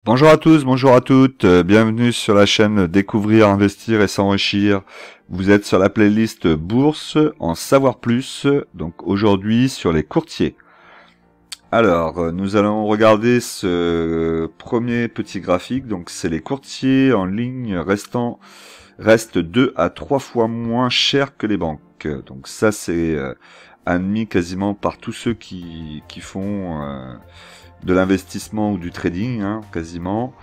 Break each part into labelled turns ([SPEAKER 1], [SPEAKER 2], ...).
[SPEAKER 1] Bonjour à tous, bonjour à toutes, bienvenue sur la chaîne Découvrir, Investir et S'enrichir. Vous êtes sur la playlist Bourse, en savoir plus, donc aujourd'hui sur les courtiers. Alors, nous allons regarder ce premier petit graphique, donc c'est les courtiers en ligne restent 2 à 3 fois moins chers que les banques. Donc ça c'est admis quasiment par tous ceux qui font de l'investissement ou du trading, hein, quasiment.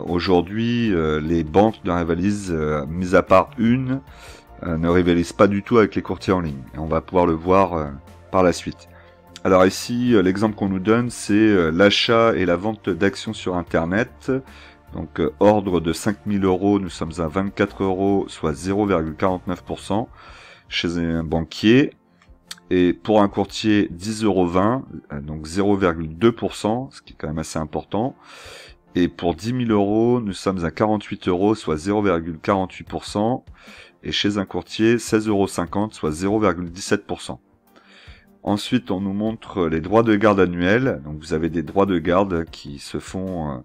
[SPEAKER 1] Aujourd'hui, les banques ne rivalisent, mis à part une, ne rivalisent pas du tout avec les courtiers en ligne. Et on va pouvoir le voir par la suite. Alors ici, l'exemple qu'on nous donne, c'est l'achat et la vente d'actions sur Internet. Donc ordre de 5000 €, nous sommes à 24 €, soit 0,49% chez un banquier. Et pour un courtier, 10,20 €, donc 0,2%, ce qui est quand même assez important. Et pour 10 000 €, nous sommes à 48 €, soit 0,48%. Et chez un courtier, 16,50 €, soit 0,17%. Ensuite, on nous montre les droits de garde annuels. Donc vous avez des droits de garde qui se font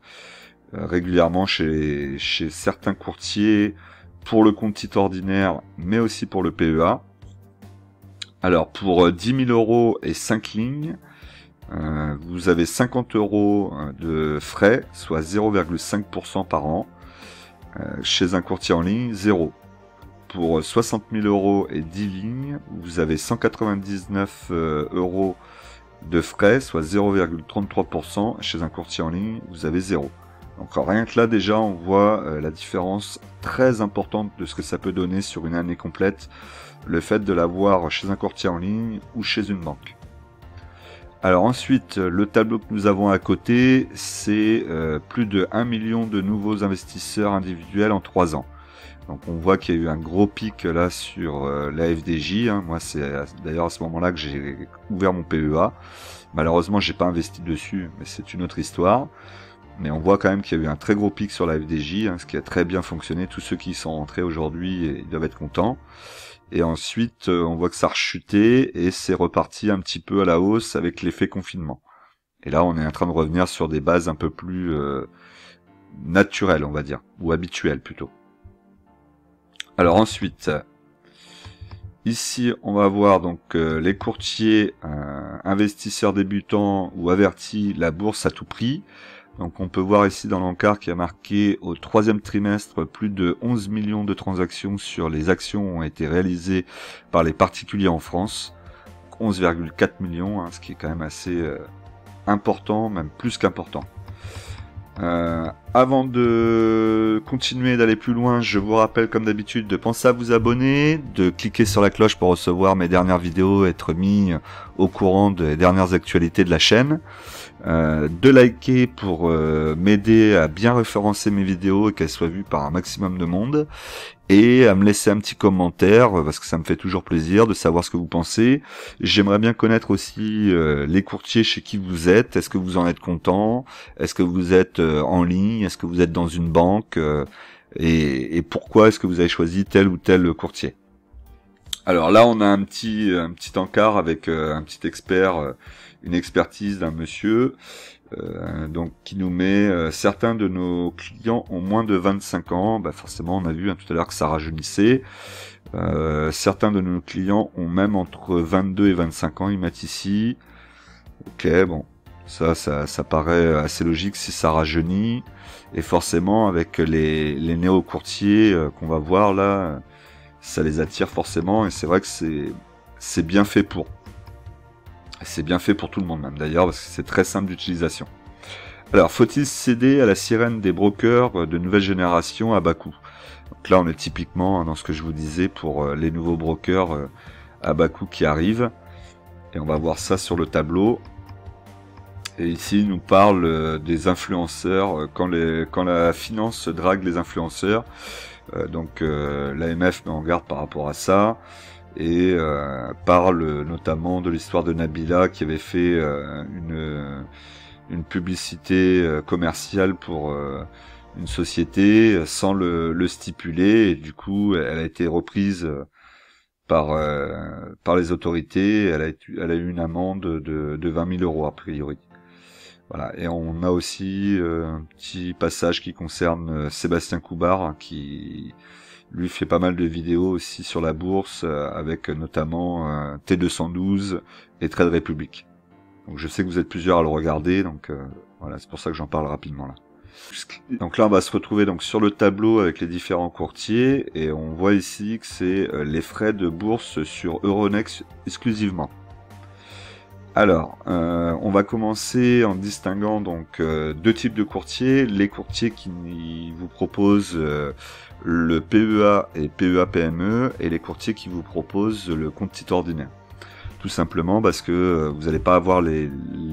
[SPEAKER 1] régulièrement chez certains courtiers pour le compte titre ordinaire, mais aussi pour le PEA. Alors pour 10 000 € et 5 lignes, vous avez 50 € de frais, soit 0,5% par an. Chez un courtier en ligne, 0. Pour 60 000 € et 10 lignes, vous avez 199 € de frais, soit 0,33%. Chez un courtier en ligne, vous avez 0. Donc rien que là déjà, on voit la différence très importante de ce que ça peut donner sur une année complète, le fait de l'avoir chez un courtier en ligne ou chez une banque. Alors ensuite, le tableau que nous avons à côté, c'est plus de 1 million de nouveaux investisseurs individuels en 3 ans. Donc on voit qu'il y a eu un gros pic là sur la FDJ. Hein. Moi, c'est d'ailleurs à ce moment-là que j'ai ouvert mon PEA. Malheureusement, j'ai pas investi dessus, mais c'est une autre histoire. Mais on voit quand même qu'il y a eu un très gros pic sur la FDJ, hein, ce qui a très bien fonctionné. Tous ceux qui y sont rentrés aujourd'hui, ils doivent être contents. Et ensuite, on voit que ça a rechuté et c'est reparti un petit peu à la hausse avec l'effet confinement. Et là, on est en train de revenir sur des bases un peu plus naturelles, on va dire, ou habituelles plutôt. Alors ensuite, ici, on va voir donc les courtiers, investisseurs débutants ou avertis, la bourse à tout prix. Donc on peut voir ici dans l'encart qui a marqué au 3e trimestre plus de 11 millions de transactions sur les actions ont été réalisées par les particuliers en France. 11,4 millions, hein, ce qui est quand même assez important, même plus qu'important. Avant de continuer d'aller plus loin, je vous rappelle comme d'habitude de penser à vous abonner, de cliquer sur la cloche pour recevoir mes dernières vidéos, être mis au courant des dernières actualités de la chaîne, de liker pour m'aider à bien référencer mes vidéos et qu'elles soient vues par un maximum de monde, et à me laisser un petit commentaire parce que ça me fait toujours plaisir de savoir ce que vous pensez. J'aimerais bien connaître aussi les courtiers chez qui vous êtes. Est-ce que vous en êtes content? Est-ce que vous êtes en ligne? Est-ce que vous êtes dans une banque? Et pourquoi est-ce que vous avez choisi tel ou tel courtier? Alors là, on a un petit encart avec un petit expert, une expertise d'un monsieur, donc qui nous met certains de nos clients ont moins de 25 ans. Bah forcément, on a vu tout à l'heure que ça rajeunissait. Certains de nos clients ont même entre 22 et 25 ans, ils mettent ici. Ok, bon, ça paraît assez logique si ça rajeunit. Et forcément, avec les néo-courtiers qu'on va voir là, ça les attire forcément. Et c'est vrai que c'est bien fait pour. C'est bien fait pour tout le monde même d'ailleurs, parce que c'est très simple d'utilisation. Alors, faut-il céder à la sirène des brokers de nouvelle génération à bas coût? Donc là, on est typiquement dans ce que je vous disais pour les nouveaux brokers à bas coût qui arrivent. Et on va voir ça sur le tableau. Et ici, il nous parle des influenceurs, quand la finance drague les influenceurs. Donc l'AMF met en garde par rapport à ça. Et parle notamment de l'histoire de Nabila qui avait fait une publicité commerciale pour une société sans le stipuler, et du coup elle a été reprise par les autorités. Elle a eu une amende de 20 000 € a priori. Voilà, et on a aussi un petit passage qui concerne Sébastien Coubard, hein, qui lui fait pas mal de vidéos aussi sur la bourse, avec notamment T212 et Trade Republic. Donc je sais que vous êtes plusieurs à le regarder, donc voilà, c'est pour ça que j'en parle rapidement là. Donc là on va se retrouver donc sur le tableau avec les différents courtiers, et on voit ici que c'est les frais de bourse sur Euronext exclusivement. Alors, on va commencer en distinguant donc deux types de courtiers. Les courtiers qui vous proposent le PEA et PEA-PME, et les courtiers qui vous proposent le compte titre ordinaire. Tout simplement parce que vous n'allez pas avoir les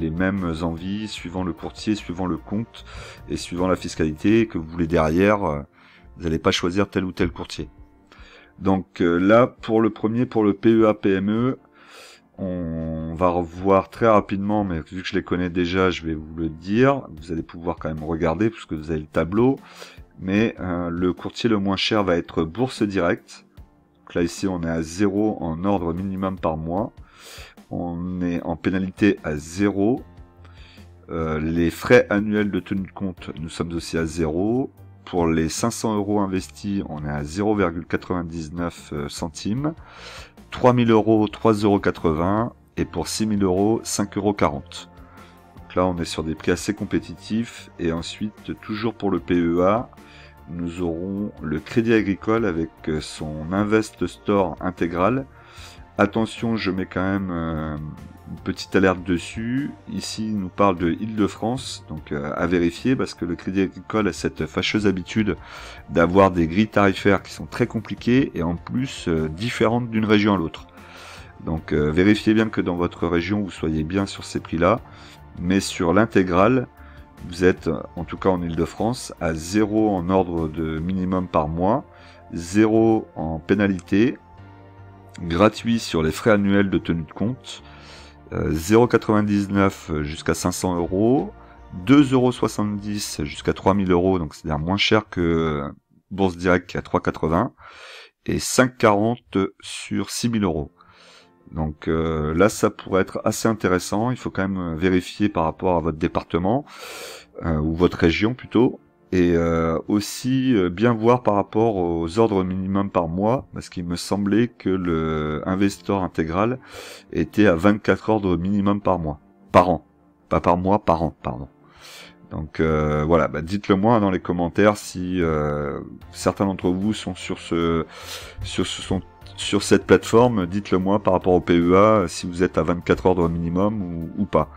[SPEAKER 1] mêmes envies suivant le courtier, suivant le compte et suivant la fiscalité que vous voulez derrière. Vous n'allez pas choisir tel ou tel courtier. Donc là, pour le premier, pour le PEA-PME, on va revoir très rapidement, mais vu que je les connais déjà, je vais vous le dire. Vous allez pouvoir quand même regarder, puisque vous avez le tableau. Mais le courtier le moins cher va être Bourse Direct. Donc là, ici, on est à 0 en ordre minimum par mois. On est en pénalité à 0. Les frais annuels de tenue de compte, nous sommes aussi à 0. Pour les 500 € investis, on est à 0,99 centimes. 3000 €, 3,80 €, et pour 6000 €, 5,40 €. Donc là, on est sur des prix assez compétitifs. Et ensuite, toujours pour le PEA, nous aurons le Crédit Agricole avec son Invest Store intégral. Attention, je mets quand même une petite alerte dessus. Ici, il nous parle de Île-de-France, donc à vérifier, parce que le Crédit Agricole a cette fâcheuse habitude d'avoir des grilles tarifaires qui sont très compliquées et en plus différentes d'une région à l'autre. Donc vérifiez bien que dans votre région, vous soyez bien sur ces prix-là, mais sur l'intégrale, vous êtes, en tout cas en Île-de-France, à 0 en ordre de minimum par mois, 0 en pénalité, gratuit sur les frais annuels de tenue de compte, 0,99 jusqu'à 500 €, 2,70 € jusqu'à 3000 €, donc c'est-à-dire moins cher que Bourse Direct qui est à 3,80, et 5,40 sur 6000 €. Donc là, ça pourrait être assez intéressant. Il faut quand même vérifier par rapport à votre département, ou votre région plutôt. Et aussi bien voir par rapport aux ordres minimum par mois, parce qu'il me semblait que le Investor intégral était à 24 ordres minimum par mois. Par an. Pas par mois, par an, pardon. Donc voilà, dites-le moi dans les commentaires si certains d'entre vous sont sur cette plateforme. Dites-le moi par rapport au PEA, si vous êtes à 24 ordres minimum ou pas.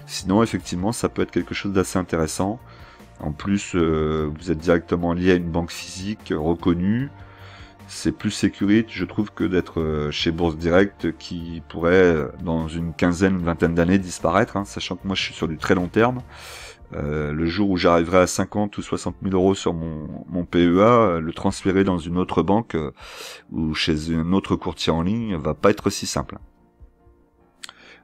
[SPEAKER 1] Sinon, effectivement, ça peut être quelque chose d'assez intéressant. En plus, vous êtes directement lié à une banque physique reconnue. C'est plus sécurité, je trouve, que d'être chez Bourse Direct, qui pourrait, dans une quinzaine, une vingtaine d'années, disparaître, hein, sachant que moi, je suis sur du très long terme. Le jour où j'arriverai à 50 ou 60 000 € sur mon PEA, le transférer dans une autre banque ou chez un autre courtier en ligne va pas être si simple.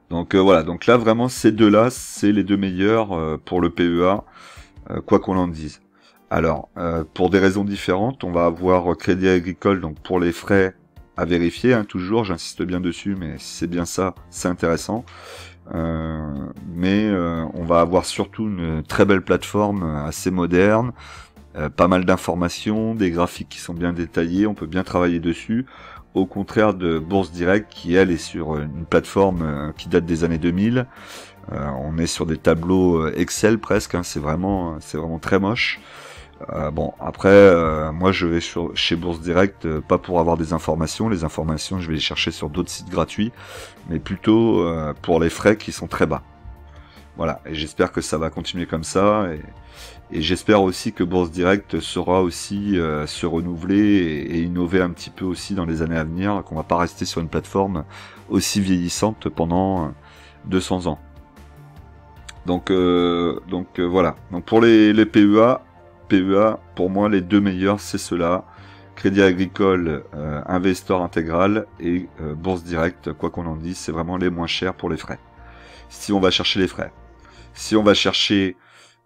[SPEAKER 1] Donc voilà, donc là, vraiment, ces deux-là, c'est les deux meilleurs pour le PEA. Quoi qu'on en dise. Alors, pour des raisons différentes, on va avoir Crédit Agricole, donc pour les frais à vérifier, hein, toujours, j'insiste bien dessus, mais si c'est bien ça, c'est intéressant. Mais on va avoir surtout une très belle plateforme assez moderne, pas mal d'informations, des graphiques qui sont bien détaillés, on peut bien travailler dessus. Au contraire de Bourse Direct, qui elle est sur une plateforme qui date des années 2000. On est sur des tableaux Excel presque, hein, c'est vraiment très moche. Bon, après, moi je vais chez Bourse Direct, pas pour avoir des informations. Les informations, je vais les chercher sur d'autres sites gratuits, mais plutôt pour les frais qui sont très bas. Voilà, et j'espère que ça va continuer comme ça, et j'espère aussi que Bourse Direct saura aussi se renouveler et innover un petit peu aussi dans les années à venir, qu'on va pas rester sur une plateforme aussi vieillissante pendant 200 ans. Donc voilà. Donc pour les PEA, pour moi les deux meilleurs c'est ceux-là. Crédit Agricole, Investor intégral et Bourse Direct, quoi qu'on en dise, c'est vraiment les moins chers pour les frais. Si on va chercher les frais. Si on va chercher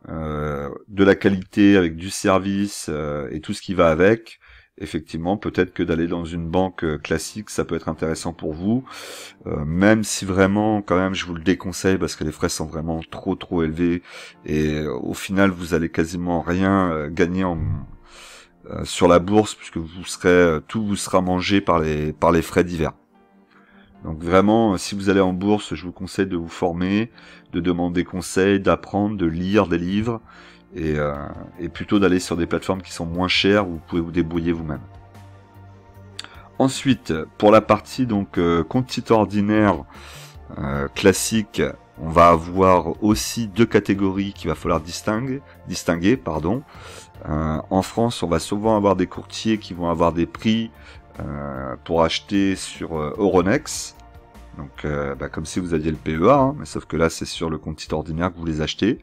[SPEAKER 1] de la qualité avec du service et tout ce qui va avec, effectivement, peut-être que d'aller dans une banque classique, ça peut être intéressant pour vous, même si vraiment, quand même, je vous le déconseille parce que les frais sont vraiment trop élevés et au final, vous allez quasiment rien gagner sur la bourse puisque tout vous sera mangé par les frais divers. Donc vraiment, si vous allez en bourse, je vous conseille de vous former, de demander conseil, d'apprendre, de lire des livres, et plutôt d'aller sur des plateformes qui sont moins chères où vous pouvez vous débrouiller vous-même. Ensuite, pour la partie donc compte titre ordinaire classique, on va avoir aussi deux catégories qu'il va falloir distinguer. En France, on va souvent avoir des courtiers qui vont avoir des prix pour acheter sur Euronext. Donc comme si vous aviez le PEA, hein, mais sauf que là c'est sur le compte titre ordinaire que vous les achetez.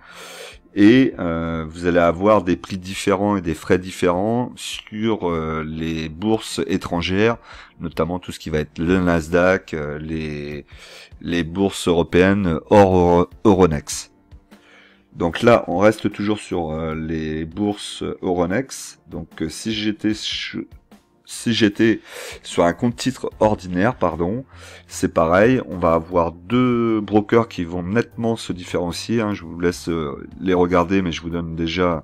[SPEAKER 1] Et vous allez avoir des prix différents et des frais différents sur les bourses étrangères, notamment tout ce qui va être le Nasdaq, les bourses européennes hors Euronext. Donc là, on reste toujours sur les bourses Euronext. Donc si j'étais sur un compte titre ordinaire, c'est pareil, on va avoir deux brokers qui vont nettement se différencier, hein. Je vous laisse les regarder, mais je vous donne déjà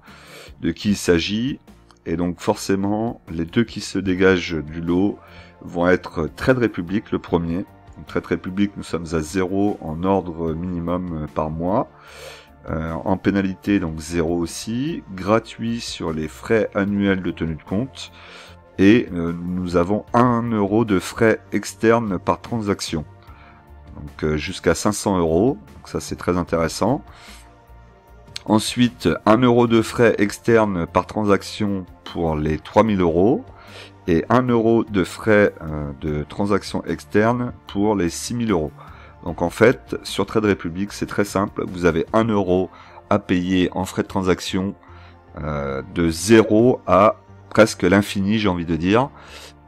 [SPEAKER 1] de qui il s'agit. Et donc forcément, les deux qui se dégagent du lot vont être Trade Republic, le premier. Donc, Trade Republic, nous sommes à 0 en ordre minimum par mois. En pénalité, donc 0 aussi. Gratuit sur les frais annuels de tenue de compte. Et nous avons 1 euro de frais externes par transaction. Donc jusqu'à 500 euros. Donc ça c'est très intéressant. Ensuite, 1 euro de frais externes par transaction pour les 3000 euros. Et 1 euro de frais de transaction externe pour les 6000 euros. Donc en fait, sur Trade Republic, c'est très simple. Vous avez 1 euro à payer en frais de transaction de 0 à presque l'infini, j'ai envie de dire.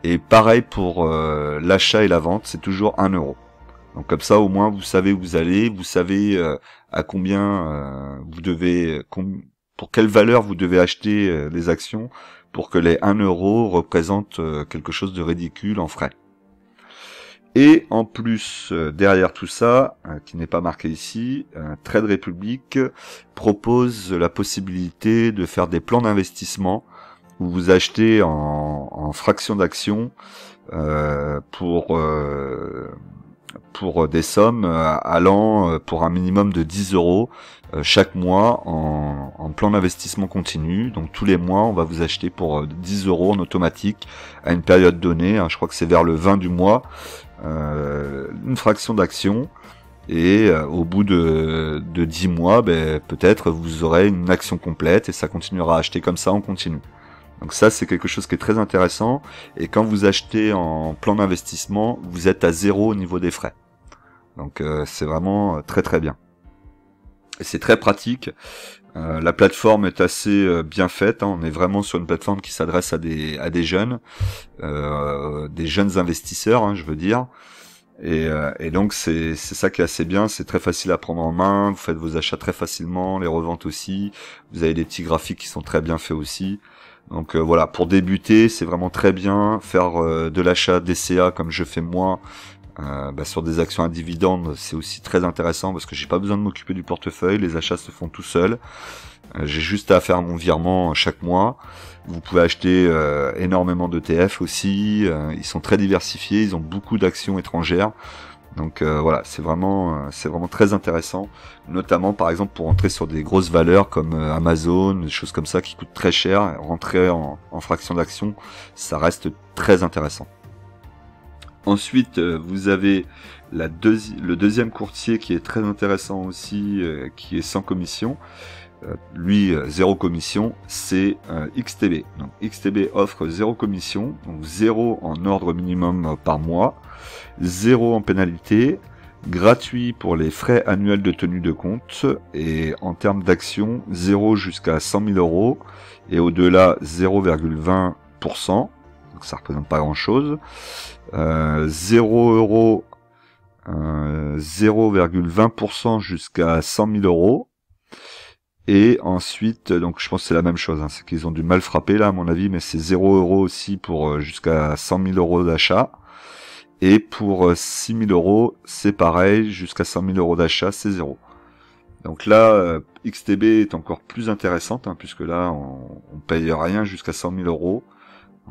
[SPEAKER 1] Et pareil pour l'achat et la vente, c'est toujours 1 euro. Donc comme ça, au moins, vous savez où vous allez, vous savez à combien vous devez, pour quelle valeur vous devez acheter les actions pour que les 1 euro représentent quelque chose de ridicule en frais. Et en plus, derrière tout ça, qui n'est pas marqué ici, Trade Republic propose la possibilité de faire des plans d'investissement où vous achetez en fraction d'action pour des sommes allant pour un minimum de 10 euros chaque mois en plan d'investissement continu. Donc tous les mois, on va vous acheter pour 10 euros en automatique à une période donnée. Hein, je crois que c'est vers le 20 du mois. Une fraction d'action. Et au bout de 10 mois, peut-être vous aurez une action complète et ça continuera à acheter comme ça en continu. Donc ça, c'est quelque chose qui est très intéressant. Et quand vous achetez en plan d'investissement, vous êtes à 0 au niveau des frais. Donc c'est vraiment très bien. Et c'est très pratique. La plateforme est assez bien faite. Hein. On est vraiment sur une plateforme qui s'adresse à des jeunes investisseurs, hein, je veux dire. Et donc c'est ça qui est assez bien. C'est très facile à prendre en main. Vous faites vos achats très facilement, les reventes aussi. Vous avez des petits graphiques qui sont très bien faits aussi. Donc voilà, pour débuter, c'est vraiment très bien. Faire de l'achat DCA comme je fais moi sur des actions à dividendes, c'est aussi très intéressant parce que j'ai pas besoin de m'occuper du portefeuille, les achats se font tout seuls. J'ai juste à faire mon virement chaque mois. Vous pouvez acheter énormément d'ETF aussi, ils sont très diversifiés, ils ont beaucoup d'actions étrangères. Donc voilà, c'est vraiment très intéressant, notamment par exemple pour entrer sur des grosses valeurs comme Amazon, des choses comme ça qui coûtent très cher. Rentrer en fraction d'action, ça reste très intéressant. Ensuite, vous avez le deuxième courtier qui est très intéressant aussi, qui est sans commission. Lui, zéro commission, c'est XTB. Donc XTB offre zéro commission, donc 0 en ordre minimum par mois, 0 en pénalité, gratuit pour les frais annuels de tenue de compte, et en termes d'actions, 0 jusqu'à 100 000 euros, et au-delà 0,20%, donc ça représente pas grand-chose, 0 euros, 0,20% jusqu'à 100 000 euros, Et ensuite, donc je pense que c'est la même chose, hein, c'est qu'ils ont dû mal frapper là à mon avis, mais c'est 0 € aussi pour jusqu'à 100 000 € d'achat. Et pour 6 000 €, c'est pareil, jusqu'à 100 000 € d'achat, c'est 0. Donc là, XTB est encore plus intéressante, hein, puisque là, on paye rien jusqu'à 100 000 €.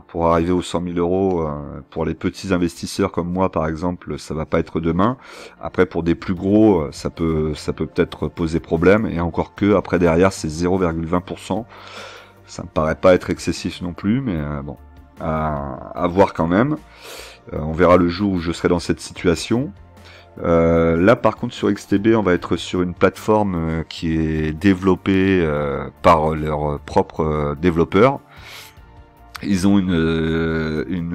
[SPEAKER 1] Pour arriver aux 100 000 €, pour les petits investisseurs comme moi, par exemple, ça va pas être demain. Après, pour des plus gros, ça peut peut-être poser problème. Et encore que, après derrière, c'est 0,20%. Ça me paraît pas être excessif non plus, mais bon, à voir quand même. On verra le jour où je serai dans cette situation. Là par contre sur XTB on va être sur une plateforme qui est développée par leurs propres développeurs. Ils ont une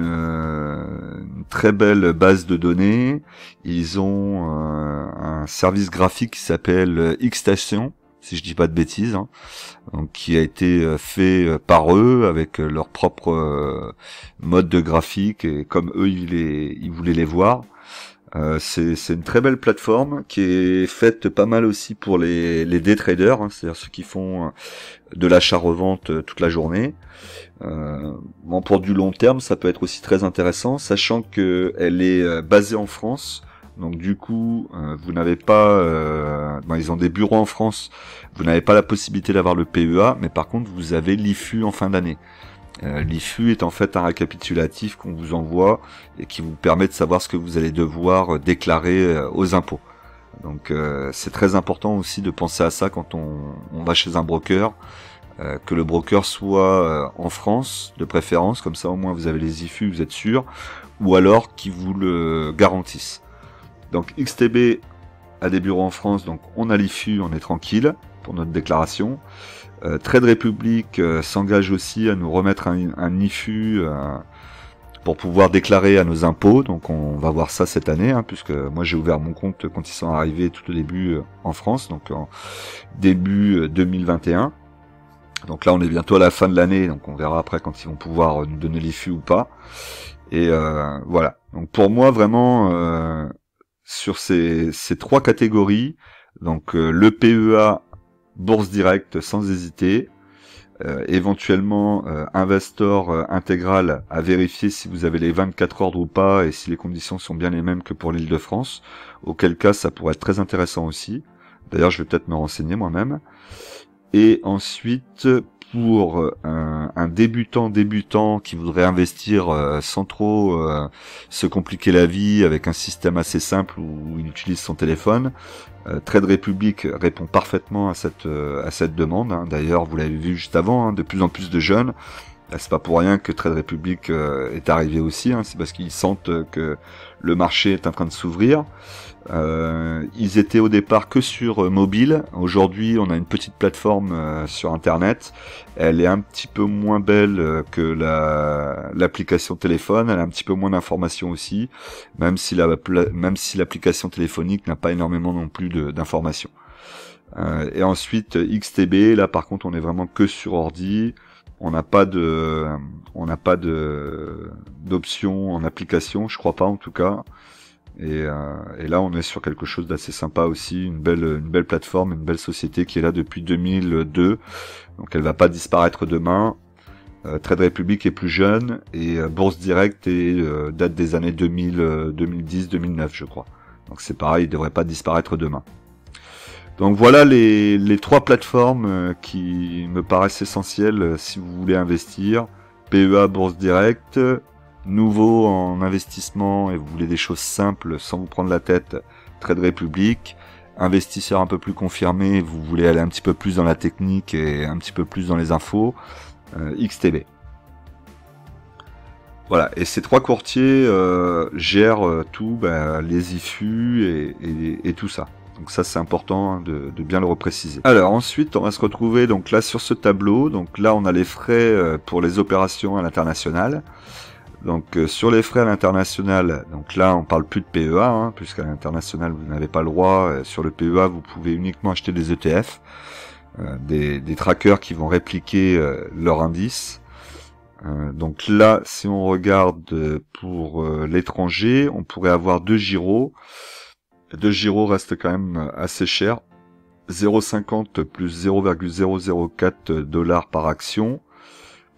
[SPEAKER 1] très belle base de données. Ils ont un service graphique qui s'appelle Xstation, si je dis pas de bêtises, hein. Donc, qui a été fait par eux avec leur propre mode de graphique et comme eux ils voulaient les voir. C'est une très belle plateforme qui est faite pas mal aussi pour les day traders, hein, c'est-à-dire ceux qui font de l'achat-revente toute la journée. Bon, pour du long terme, ça peut être aussi très intéressant, sachant que elle est basée en France. Donc du coup, vous n'avez pas, ils ont des bureaux en France. Vous n'avez pas la possibilité d'avoir le PEA, mais par contre, vous avez l'IFU en fin d'année. L'IFU est en fait un récapitulatif qu'on vous envoie et qui vous permet de savoir ce que vous allez devoir déclarer aux impôts. Donc c'est très important aussi de penser à ça quand on va chez un broker, que le broker soit en France de préférence, comme ça au moins vous avez les IFU, vous êtes sûr, ou alors qu'ils vous le garantissent. Donc XTB a des bureaux en France, donc on a l'IFU, on est tranquille pour notre déclaration. Trade Republic s'engage aussi à nous remettre un IFU pour pouvoir déclarer à nos impôts, donc on va voir ça cette année, hein, puisque moi j'ai ouvert mon compte quand ils sont arrivés tout au début en France, donc en début 2021. Donc là on est bientôt à la fin de l'année, donc on verra après quand ils vont pouvoir nous donner l'IFU ou pas. Et voilà, donc pour moi vraiment sur ces trois catégories, donc le PEA, Bourse Directe sans hésiter, éventuellement Investor intégral à vérifier si vous avez les 24 ordres ou pas et si les conditions sont bien les mêmes que pour l'Île-de-France, auquel cas ça pourrait être très intéressant aussi. D'ailleurs je vais peut-être me renseigner moi-même. Et ensuite pour un débutant qui voudrait investir sans trop se compliquer la vie avec un système assez simple où il utilise son téléphone, Trade Republic répond parfaitement à cette demande, hein. D'ailleurs, vous l'avez vu juste avant, hein, de plus en plus de jeunes. C'est pas pour rien que Trade Republic est arrivé aussi, hein, c'est parce qu'ils sentent que le marché est en train de s'ouvrir. Ils étaient au départ que sur mobile. Aujourd'hui, on a une petite plateforme sur Internet. Elle est un petit peu moins belle que l'application téléphone. Elle a un petit peu moins d'informations aussi, même si l'application téléphonique n'a pas énormément non plus d'informations. Et ensuite, XTB, là par contre, on est vraiment que sur ordi. On n'a pas d'option en application, je crois pas en tout cas. Et là, on est sur quelque chose d'assez sympa aussi, une belle plateforme, une belle société qui est là depuis 2002. Donc, elle va pas disparaître demain. Trade Republic est plus jeune et Bourse Direct date des années 2010-2009, je crois. Donc, c'est pareil, il devrait pas disparaître demain. Donc voilà les trois plateformes qui me paraissent essentielles si vous voulez investir. PEA, Bourse Direct. Nouveau en investissement et vous voulez des choses simples sans vous prendre la tête, Trade Republic. Investisseur un peu plus confirmé, vous voulez aller un petit peu plus dans la technique et un petit peu plus dans les infos, XTB. Voilà, et ces trois courtiers gèrent tout, les IFU et tout ça. Donc ça c'est important, hein, de bien le repréciser. Alors ensuite on va se retrouver donc là sur ce tableau. Donc là on a les frais pour les opérations à l'international. Donc sur les frais à l'international, donc là on parle plus de PEA, hein, puisqu'à l'international vous n'avez pas le droit. Sur le PEA vous pouvez uniquement acheter des ETF, des trackers qui vont répliquer leur indice. Donc là si on regarde pour l'étranger, on pourrait avoir 2 giros. 2 giros restent quand même assez chers. 0,50 plus 0,004 $ par action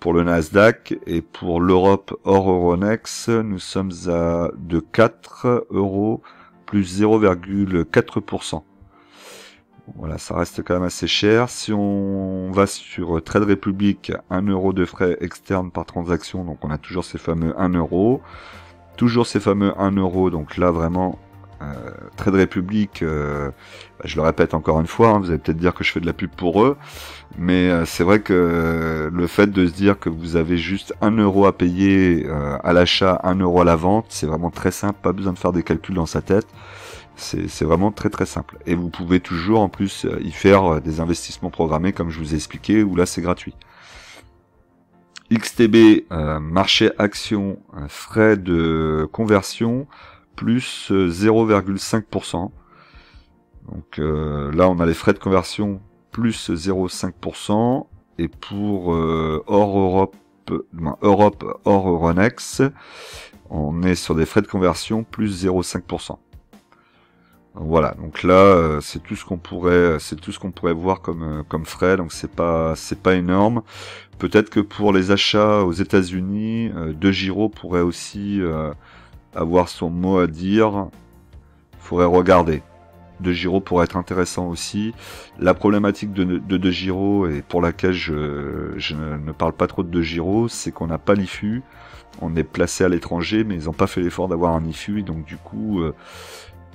[SPEAKER 1] pour le Nasdaq, et pour l'Europe hors Euronext, nous sommes à de 4 € plus 0,4%. Voilà, ça reste quand même assez cher. Si on va sur Trade Republic, 1 € de frais externes par transaction, donc on a toujours ces fameux 1 €. Toujours ces fameux 1 €, donc là vraiment, Trade Republic, je le répète encore une fois, hein, vous allez peut-être dire que je fais de la pub pour eux, mais c'est vrai que le fait de se dire que vous avez juste 1 € à payer à l'achat, 1 € à la vente, c'est vraiment très simple, pas besoin de faire des calculs dans sa tête. C'est vraiment très très simple. Et vous pouvez toujours en plus y faire des investissements programmés comme je vous ai expliqué, où là c'est gratuit. XTB, marché action, frais de conversion, plus 0,5%. Donc là on a les frais de conversion plus 0,5%. Et pour Europe hors Euronext, on est sur des frais de conversion plus 0,5%. Voilà, donc là c'est tout ce qu'on pourrait voir comme frais, donc c'est pas énorme. Peut-être que pour les achats aux États-Unis, DeGiro pourrait aussi avoir son mot à dire. Faudrait regarder. DeGiro pourrait être intéressant aussi. La problématique de DeGiro, et pour laquelle je ne parle pas trop de DeGiro, c'est qu'on n'a pas l'IFU. On est placé à l'étranger, mais ils n'ont pas fait l'effort d'avoir un IFU, et donc du coup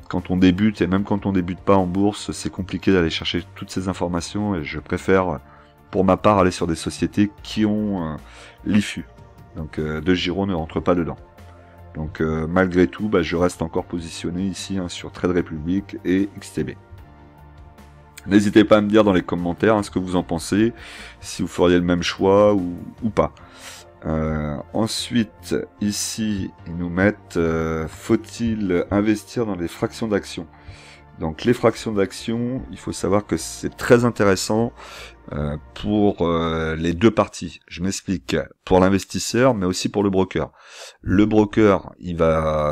[SPEAKER 1] quand on débute, et même quand on débute pas en bourse, c'est compliqué d'aller chercher toutes ces informations, et je préfère, pour ma part, aller sur des sociétés qui ont l'IFU. Donc DeGiro ne rentre pas dedans. Donc malgré tout, je reste encore positionné ici sur Trade Republic et XTB. N'hésitez pas à me dire dans les commentaires ce que vous en pensez, si vous feriez le même choix ou pas. Ensuite, ici, ils nous mettent faut-il investir dans les fractions d'actions? Donc les fractions d'actions, il faut savoir que c'est très intéressant pour les deux parties. Je m'explique. Pour l'investisseur, mais aussi pour le broker. Le broker,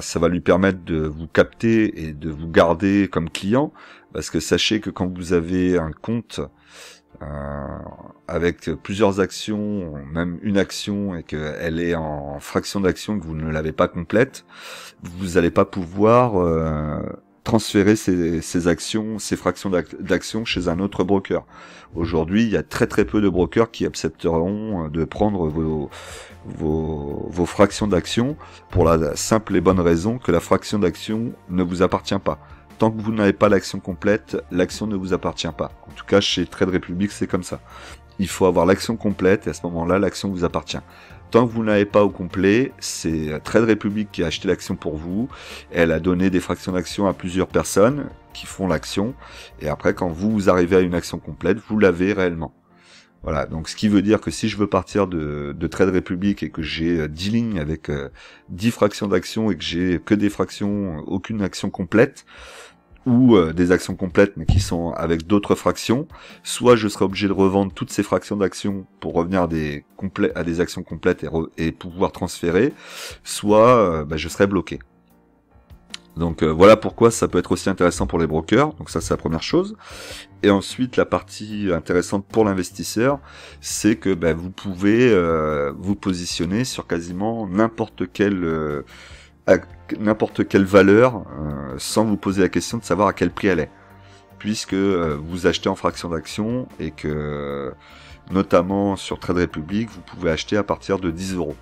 [SPEAKER 1] ça va lui permettre de vous capter et de vous garder comme client, parce que sachez que quand vous avez un compte avec plusieurs actions, même une action, et qu'elle est en fraction d'action, que vous ne l'avez pas complète, vous n'allez pas pouvoir transférer ces actions, ces fractions d'actions chez un autre broker. Aujourd'hui, il y a très très peu de brokers qui accepteront de prendre vos fractions d'actions, pour la simple et bonne raison que la fraction d'action ne vous appartient pas. Tant que vous n'avez pas l'action complète, l'action ne vous appartient pas. En tout cas, chez Trade Republic, c'est comme ça. Il faut avoir l'action complète, et à ce moment-là, l'action vous appartient. Tant que vous n'avez pas au complet, c'est Trade Republic qui a acheté l'action pour vous. Elle a donné des fractions d'action à plusieurs personnes qui font l'action. Et après, quand vous arrivez à une action complète, vous l'avez réellement. Voilà, donc ce qui veut dire que si je veux partir de Trade Republic et que j'ai 10 lignes avec 10 fractions d'action et que j'ai que des fractions, aucune action complète, ou des actions complètes mais qui sont avec d'autres fractions, soit je serai obligé de revendre toutes ces fractions d'actions pour revenir à des actions complètes et pouvoir transférer, soit je serai bloqué. Donc voilà pourquoi ça peut être aussi intéressant pour les brokers. Donc ça c'est la première chose. Et ensuite la partie intéressante pour l'investisseur, c'est que vous pouvez vous positionner sur quasiment n'importe quelle valeur sans vous poser la question de savoir à quel prix elle est, puisque vous achetez en fraction d'action, et que notamment sur Trade Republic vous pouvez acheter à partir de 10 €.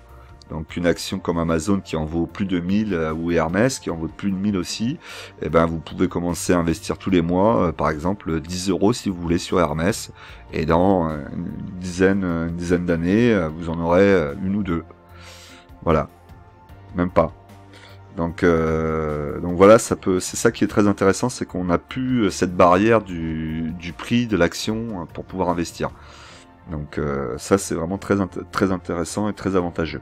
[SPEAKER 1] Donc une action comme Amazon qui en vaut plus de 1000 ou Hermès qui en vaut plus de 1000 aussi, vous pouvez commencer à investir tous les mois, par exemple 10 € si vous voulez sur Hermès, et dans une dizaine d'années vous en aurez une ou deux. Voilà, même pas. Donc voilà, c'est ça qui est très intéressant, c'est qu'on n'a plus cette barrière du prix de l'action pour pouvoir investir. Donc ça c'est vraiment très intéressant et très avantageux.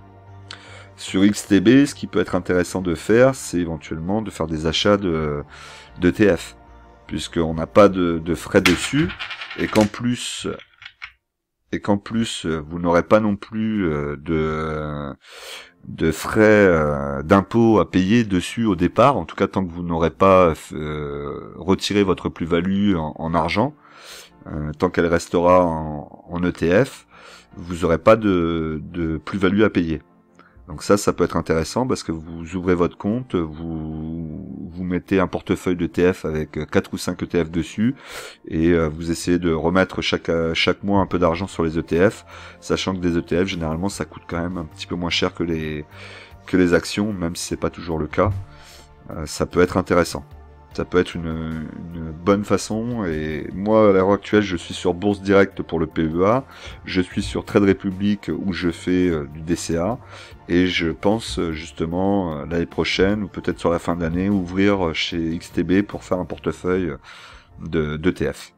[SPEAKER 1] Sur XTB, ce qui peut être intéressant de faire, c'est éventuellement de faire des achats d'ETF, puisqu'on n'a pas de frais dessus, et qu'en plus et qu'en plus vous n'aurez pas non plus de frais d'impôt à payer dessus au départ, en tout cas tant que vous n'aurez pas retiré votre plus-value en argent, tant qu'elle restera en ETF, vous n'aurez pas de plus-value à payer. Donc ça peut être intéressant parce que vous ouvrez votre compte, vous mettez un portefeuille d'ETF avec 4 ou 5 ETF dessus et vous essayez de remettre chaque mois un peu d'argent sur les ETF, sachant que des ETF généralement ça coûte quand même un petit peu moins cher que les actions, même si c'est pas toujours le cas. Ça peut être intéressant. Ça peut être une bonne façon, et moi à l'heure actuelle je suis sur Bourse Direct pour le PEA, je suis sur Trade Republic où je fais du DCA, et je pense justement l'année prochaine ou peut-être sur la fin d'année ouvrir chez XTB pour faire un portefeuille d'ETF.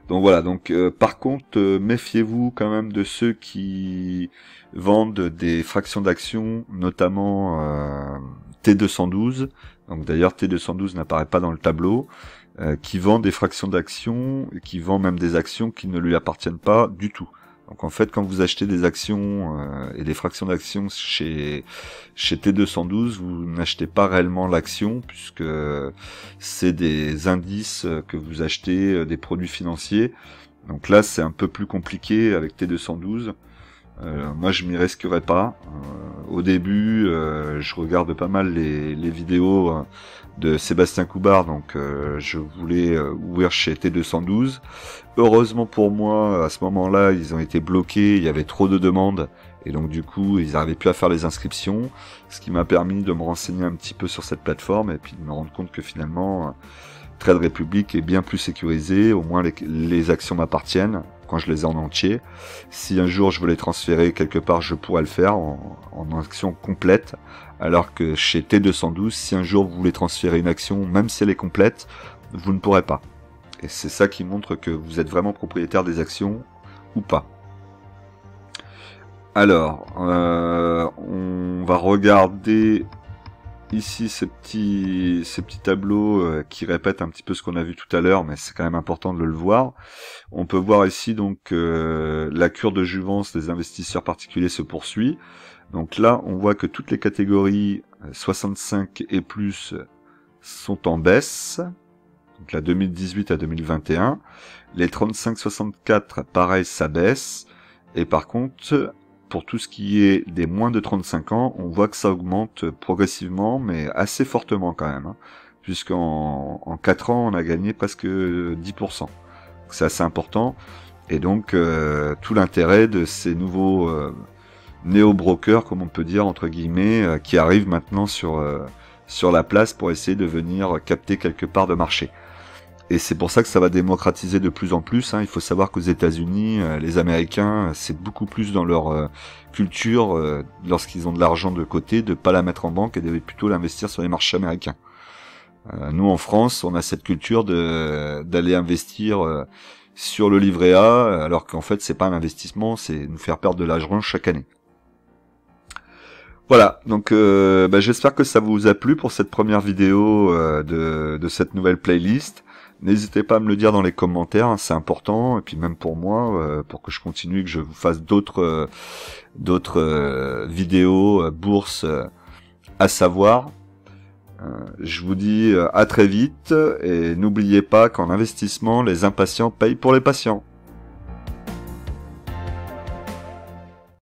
[SPEAKER 1] Donc voilà, donc par contre méfiez-vous quand même de ceux qui vendent des fractions d'actions, notamment T212, donc d'ailleurs T212 n'apparaît pas dans le tableau, qui vend des fractions d'actions, et qui vend même des actions qui ne lui appartiennent pas du tout. Donc en fait quand vous achetez des actions et des fractions d'actions chez T212, vous n'achetez pas réellement l'action, puisque c'est des indices que vous achetez, des produits financiers. Donc là c'est un peu plus compliqué avec T212. Moi je m'y risquerais pas. Au début je regarde pas mal les vidéos de Sébastien Coubard, donc je voulais ouvrir chez T212. Heureusement pour moi, à ce moment-là ils ont été bloqués, il y avait trop de demandes et donc du coup ils n'arrivaient plus à faire les inscriptions, ce qui m'a permis de me renseigner un petit peu sur cette plateforme et puis de me rendre compte que finalement Trade Republic est bien plus sécurisé, au moins les actions m'appartiennent quand je les ai en entier. Si un jour je veux les transférer quelque part, je pourrais le faire en action complète, alors que chez T212, si un jour vous voulez transférer une action, même si elle est complète, vous ne pourrez pas. Et c'est ça qui montre que vous êtes vraiment propriétaire des actions ou pas. Alors, on va regarder ici ces petits tableaux qui répètent un petit peu ce qu'on a vu tout à l'heure, mais c'est quand même important de le voir. On peut voir ici donc la cure de jouvence des investisseurs particuliers se poursuit. Donc là, on voit que toutes les catégories 65 et plus sont en baisse. Donc là, 2018 à 2021. Les 35-64, pareil, ça baisse. Et par contre, pour tout ce qui est des moins de 35 ans, on voit que ça augmente progressivement, mais assez fortement quand même. Puisqu'en 4 ans, on a gagné presque 10%. C'est assez important. Et donc, tout l'intérêt de ces nouveaux néo-brokers, comme on peut dire, entre guillemets, qui arrivent maintenant sur la place pour essayer de venir capter quelque part de marché. Et c'est pour ça que ça va démocratiser de plus en plus. Il faut savoir qu'aux États-Unis, les Américains, c'est beaucoup plus dans leur culture, lorsqu'ils ont de l'argent de côté, de pas la mettre en banque et de plutôt l'investir sur les marchés américains. Nous, en France, on a cette culture d'aller investir sur le livret A, alors qu'en fait, c'est pas un investissement, c'est nous faire perdre de l'argent chaque année. Voilà, donc j'espère que ça vous a plu pour cette première vidéo de cette nouvelle playlist. N'hésitez pas à me le dire dans les commentaires, c'est important, et puis même pour moi, pour que je continue, que je vous fasse d'autres vidéos bourse à savoir. Je vous dis à très vite, et n'oubliez pas qu'en investissement, les impatients payent pour les patients.